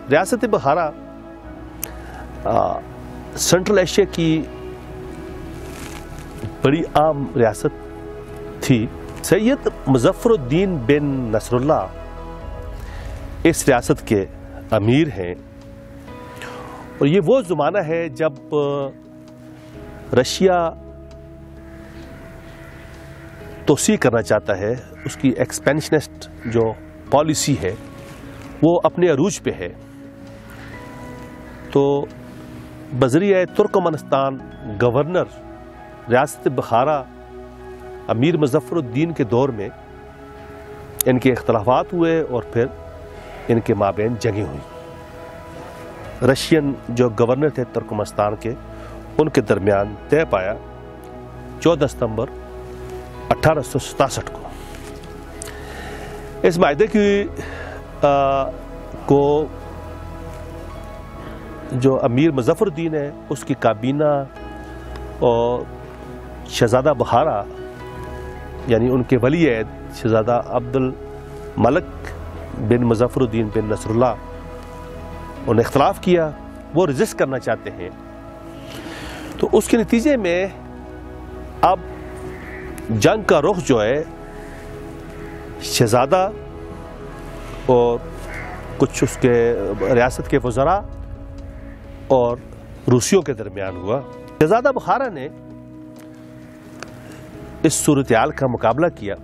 रियासत बुखारा central Asia की बड़ी आम रियासत थी। सैयद मुज़फ़्फ़रुद्दीन बिन नसरुल्लाह इस रियासत के अमीर हैं और ये वो ज़माना है जब रशिया तोसी करना चाहता है, उसकी एक्सपेंशनिस्ट जो पॉलिसी है वो अपने अरूज पे है। तो बज़रिया तुर्कमेनिस्तान गवर्नर रियासत बुखारा अमीर मुज़फ़्फ़रुद्दीन के दौर में इनके इख्तलाफात हुए और फिर इनके माबैन जंगें हुई। रशियन जो गवर्नर थे तुर्कमेनिस्तान के, उनके दरमियान तय पाया 14 सितंबर 1867 को। इस मायदे को जो अमीर मुज़फ़्फ़रुद्दीन है उसकी काबीना और शहज़ादा बुखारा यानी उनके वली अहद शहज़ादा अब्दुल मलिक बिन मुज़फ़्फ़रुद्दीन बिन नसरुल्लाह, उन्हें इख्तलाफ किया, वो रजिस्ट करना चाहते हैं। तो उसके नतीजे में अब जंग का रुख जो है शहज़ादा और कुछ उसके रियासत के वज़रा और रूसियों के दरमियान हुआ। शहज़ादा बुखारा ने इस सूरत-ए-हाल का मुकाबला किया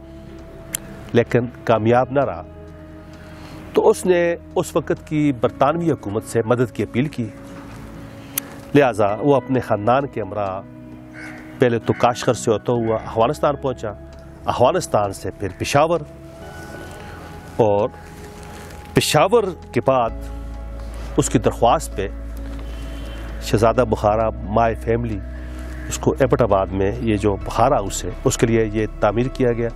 लेकिन कामयाब न रहा। तो उसने उस वक़्त की बरतानवी हुकूमत से मदद की अपील की। लिहाजा वो अपने ख़ानदान के हमरा पहले तो काशगर से होता हुआ अफ़गानिस्तान पहुंचा, अफ़गानिस्तान से फिर पेशावर, और पेशावर के बाद उसकी दरख्वास्त पे शहज़ादा बुखारा माय फैमिली, उसको एबटाबाद में ये जो बुखारा हाउस है उसके लिए ये तामीर किया गया।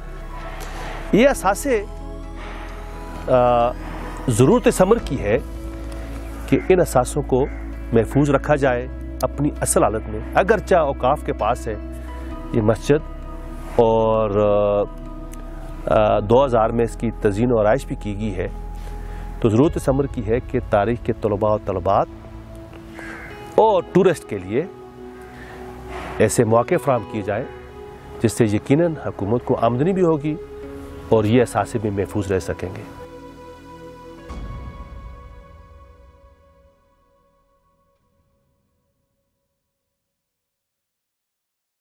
ये असासे ज़रूरत समर की है कि इन असासों को महफूज रखा जाए अपनी असल हालत में। अगरचे औकाफ के पास है ये मस्जिद और 2000 में इसकी तज़ीन और आराइश भी की गई है, तो ज़रूरत समर की है कि तारीख़ के तलबा और तलबात और टूरिस्ट के लिए ऐसे मौके फ़राहम किए जाए जिससे यकीनन हुकूमत को आमदनी भी होगी और ये असासे भी महफूज रह सकेंगे।